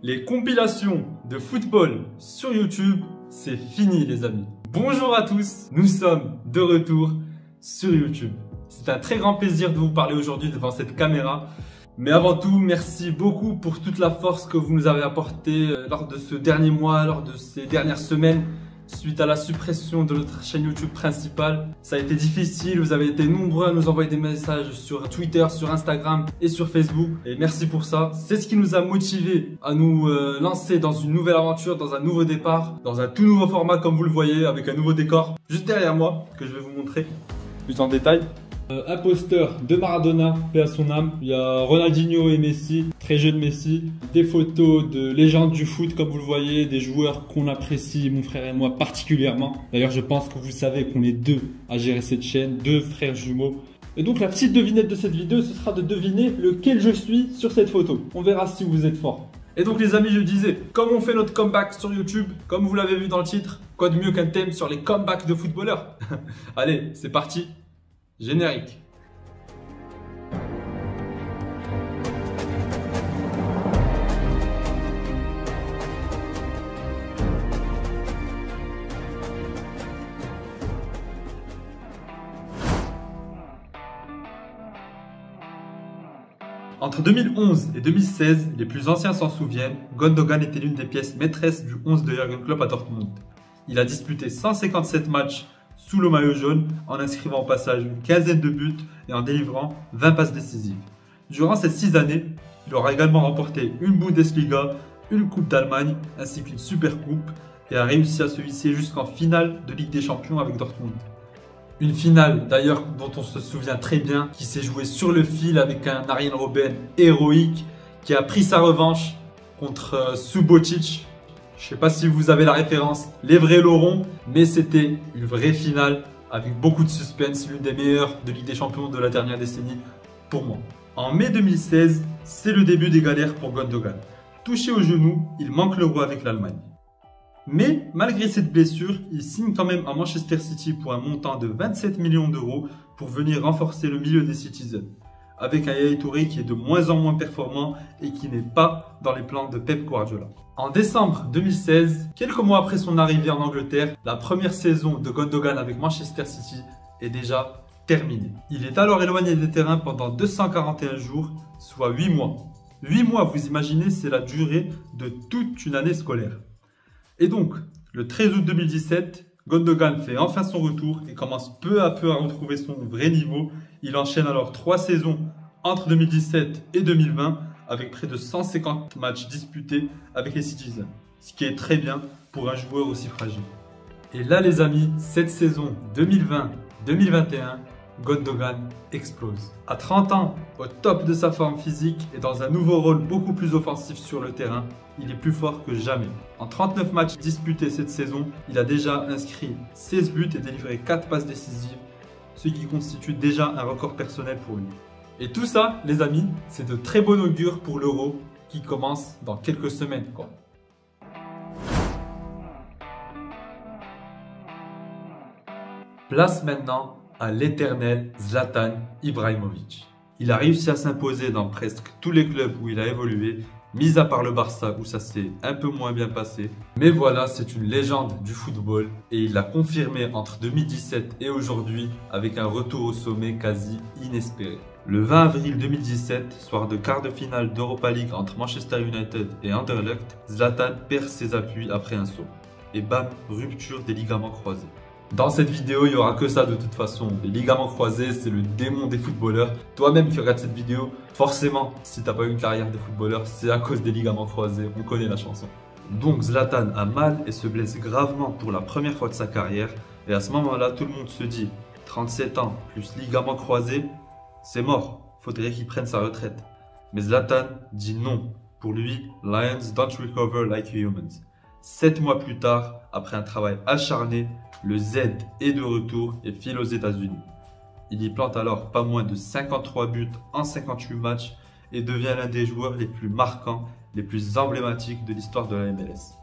Les compilations de football sur YouTube, c'est fini les amis. Bonjour à tous, nous sommes de retour sur YouTube. C'est un très grand plaisir de vous parler aujourd'hui devant cette caméra. Mais avant tout, merci beaucoup pour toute la force que vous nous avez apportée lors de ce dernier mois, lors de ces dernières semaines. Suite à la suppression de notre chaîne YouTube principale, ça a été difficile, vous avez été nombreux à nous envoyer des messages sur Twitter, sur Instagram et sur Facebook. Et merci pour ça. C'est ce qui nous a motivés à nous lancer dans une nouvelle aventure, dans un nouveau départ, dans un tout nouveau format comme vous le voyez, avec un nouveau décor juste derrière moi que je vais vous montrer plus en détail. Un poster de Maradona, paix à son âme. Il y a Ronaldinho et Messi, très jeune Messi. Des photos de légendes du foot comme vous le voyez, des joueurs qu'on apprécie, mon frère et moi particulièrement. D'ailleurs je pense que vous savez qu'on est deux à gérer cette chaîne, deux frères jumeaux. Et donc la petite devinette de cette vidéo, ce sera de deviner lequel je suis sur cette photo. On verra si vous êtes forts. Et donc les amis, je disais, comme on fait notre comeback sur YouTube, comme vous l'avez vu dans le titre, quoi de mieux qu'un thème sur les comebacks de footballeurs. Allez, c'est parti. Générique. Entre 2011 et 2016, les plus anciens s'en souviennent, Gundogan était l'une des pièces maîtresses du 11 de Jürgen Klopp à Dortmund. Il a disputé 157 matchs sous le maillot jaune en inscrivant au passage une quinzaine de buts et en délivrant 20 passes décisives. Durant ces 6 années, il aura également remporté une Bundesliga, une Coupe d'Allemagne ainsi qu'une Supercoupe et a réussi à se hisser jusqu'en finale de Ligue des Champions avec Dortmund. Une finale d'ailleurs dont on se souvient très bien, qui s'est jouée sur le fil avec un Arjen Robben héroïque qui a pris sa revanche contre Subotic. Je ne sais pas si vous avez la référence, les vrais l'auront, mais c'était une vraie finale avec beaucoup de suspense, l'une des meilleures de Ligue des Champions de la dernière décennie pour moi. En mai 2016, c'est le début des galères pour Gundogan. Touché au genou, il manque l'Euro avec l'Allemagne. Mais malgré cette blessure, il signe quand même à Manchester City pour un montant de 27 millions d'euros pour venir renforcer le milieu des Citizens, avec un Yaya Touré qui est de moins en moins performant et qui n'est pas dans les plans de Pep Guardiola. En décembre 2016, quelques mois après son arrivée en Angleterre, la première saison de Gundogan avec Manchester City est déjà terminée. Il est alors éloigné des terrains pendant 241 jours, soit 8 mois. 8 mois, vous imaginez, c'est la durée de toute une année scolaire. Et donc, le 13 août 2017, Gundogan fait enfin son retour et commence peu à peu à retrouver son vrai niveau. Il enchaîne alors 3 saisons entre 2017 et 2020 avec près de 150 matchs disputés avec les Citizens, ce qui est très bien pour un joueur aussi fragile. Et là les amis, cette saison 2020-2021, Gundogan explose. À 30 ans, au top de sa forme physique et dans un nouveau rôle beaucoup plus offensif sur le terrain, il est plus fort que jamais. En 39 matchs disputés cette saison, il a déjà inscrit 16 buts et délivré 4 passes décisives, ce qui constitue déjà un record personnel pour lui. Et tout ça, les amis, c'est de très bon augure pour l'Euro qui commence dans quelques semaines, quoi. Place maintenant à l'éternel Zlatan Ibrahimovic. Il a réussi à s'imposer dans presque tous les clubs où il a évolué, mis à part le Barça où ça s'est un peu moins bien passé. Mais voilà, c'est une légende du football et il l'a confirmé entre 2017 et aujourd'hui avec un retour au sommet quasi inespéré. Le 20 avril 2017, soir de quart de finale d'Europa League entre Manchester United et Anderlecht, Zlatan perd ses appuis après un saut. Et bam, rupture des ligaments croisés. Dans cette vidéo, il n'y aura que ça de toute façon. Les ligaments croisés, c'est le démon des footballeurs. Toi-même qui regardes cette vidéo, forcément, si tu n'as pas eu une carrière de footballeur, c'est à cause des ligaments croisés. On connaît la chanson. Donc Zlatan a mal et se blesse gravement pour la première fois de sa carrière. Et à ce moment-là, tout le monde se dit 37 ans plus ligaments croisés, c'est mort. Faudrait qu'il prenne sa retraite. Mais Zlatan dit non. Pour lui, Lions don't recover like humans. 7 mois plus tard, après un travail acharné, le Z est de retour et file aux États-Unis. Il y plante alors pas moins de 53 buts en 58 matchs et devient l'un des joueurs les plus marquants, les plus emblématiques de l'histoire de la MLS.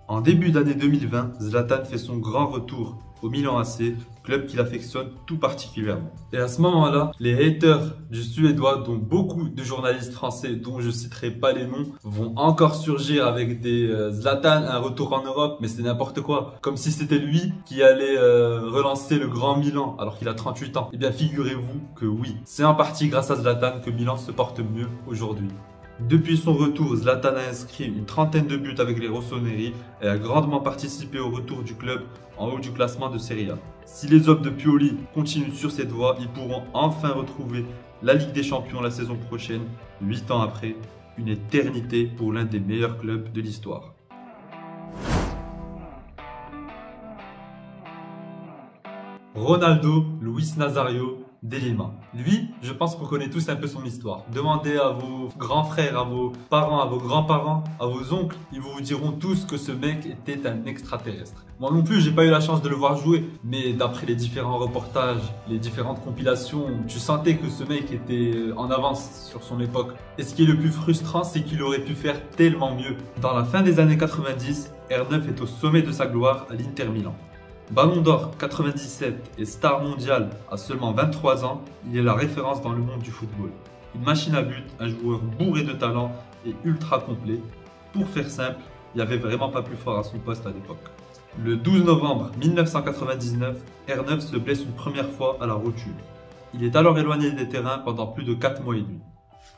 En début d'année 2020, Zlatan fait son grand retour au Milan AC, club qu'il affectionne tout particulièrement. Et à ce moment-là, les haters du Suédois, dont beaucoup de journalistes français, dont je citerai pas les noms, vont encore surgir avec des Zlatan, un retour en Europe, mais c'est n'importe quoi. Comme si c'était lui qui allait relancer le grand Milan alors qu'il a 38 ans. Eh bien figurez-vous que oui, c'est en partie grâce à Zlatan que Milan se porte mieux aujourd'hui. Depuis son retour, Zlatan a inscrit une trentaine de buts avec les Rossoneri et a grandement participé au retour du club en haut du classement de Serie A. Si les hommes de Pioli continuent sur cette voie, ils pourront enfin retrouver la Ligue des Champions la saison prochaine, 8 ans après, une éternité pour l'un des meilleurs clubs de l'histoire. Ronaldo Luis Nazario de Lima. Lui, je pense qu'on connaît tous un peu son histoire. Demandez à vos grands frères, à vos parents, à vos grands-parents, à vos oncles, ils vous diront tous que ce mec était un extraterrestre. Moi non plus, j'ai pas eu la chance de le voir jouer, mais d'après les différents reportages, les différentes compilations, tu sentais que ce mec était en avance sur son époque. Et ce qui est le plus frustrant, c'est qu'il aurait pu faire tellement mieux. Dans la fin des années 90, R9 est au sommet de sa gloire à l'Inter Milan. Ballon d'or 97 et star mondial à seulement 23 ans, il est la référence dans le monde du football. Une machine à but, un joueur bourré de talent et ultra complet. Pour faire simple, il n'y avait vraiment pas plus fort à son poste à l'époque. Le 12 novembre 1999, R9 se blesse une première fois à la rotule. Il est alors éloigné des terrains pendant plus de 4 mois et demi.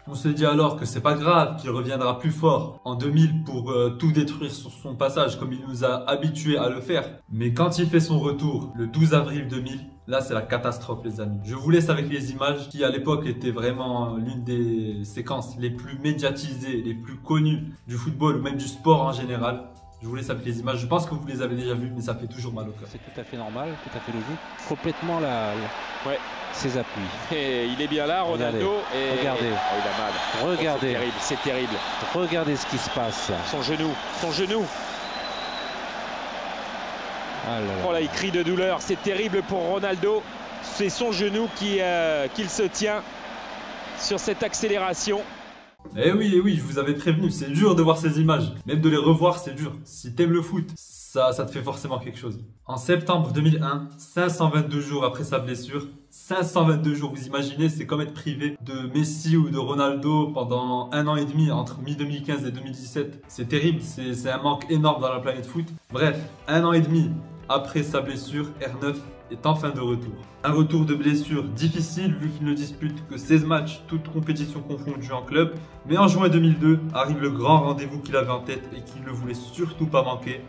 On se dit alors que c'est pas grave, qu'il reviendra plus fort en 2000 pour tout détruire sur son passage comme il nous a habitués à le faire. Mais quand il fait son retour le 12 avril 2000, là c'est la catastrophe les amis. Je vous laisse avec les images qui à l'époque étaient vraiment l'une des séquences les plus médiatisées, les plus connues du football ou même du sport en général. Je vous laisse avec les images, je pense que vous les avez déjà vues, mais ça fait toujours mal au cœur. C'est tout à fait normal, tout à fait logique. Complètement ouais. Ses appuis. Et il est bien là, Ronaldo. Regardez. Oh, il a mal. Regardez. Oh, c'est terrible. Regardez ce qui se passe. Son genou. Ah là là. Oh là, il crie de douleur. C'est terrible pour Ronaldo. C'est son genou qu'il se tient sur cette accélération. Eh oui, je vous avais prévenu, c'est dur de voir ces images. Même de les revoir, c'est dur. Si t'aimes le foot, ça te fait forcément quelque chose. En septembre 2001, 522 jours après sa blessure, 522 jours, vous imaginez, c'est comme être privé de Messi ou de Ronaldo pendant 1 an et demi, entre mi-2015 et 2017. C'est terrible, c'est un manque énorme dans la planète foot. Bref, 1 an et demi après sa blessure, R9 est enfin de retour. Un retour de blessure difficile vu qu'il ne dispute que 16 matchs, toutes compétitions confondues en club. Mais en juin 2002, arrive le grand rendez-vous qu'il avait en tête et qu'il ne voulait surtout pas manquer.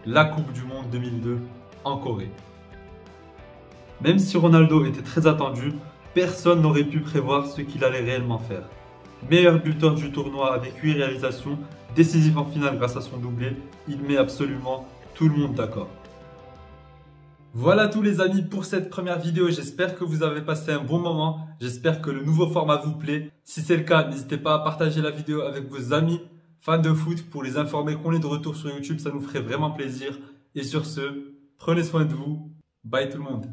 La Coupe du Monde 2002 en Corée. Même si Ronaldo était très attendu, personne n'aurait pu prévoir ce qu'il allait réellement faire. Meilleur buteur du tournoi avec 8 réalisations, décisif en finale grâce à son doublé, il met absolument tout le monde d'accord. Voilà tous les amis pour cette première vidéo, j'espère que vous avez passé un bon moment, j'espère que le nouveau format vous plaît. Si c'est le cas, n'hésitez pas à partager la vidéo avec vos amis fans de foot pour les informer qu'on est de retour sur YouTube, ça nous ferait vraiment plaisir. Et sur ce, prenez soin de vous, bye tout le monde.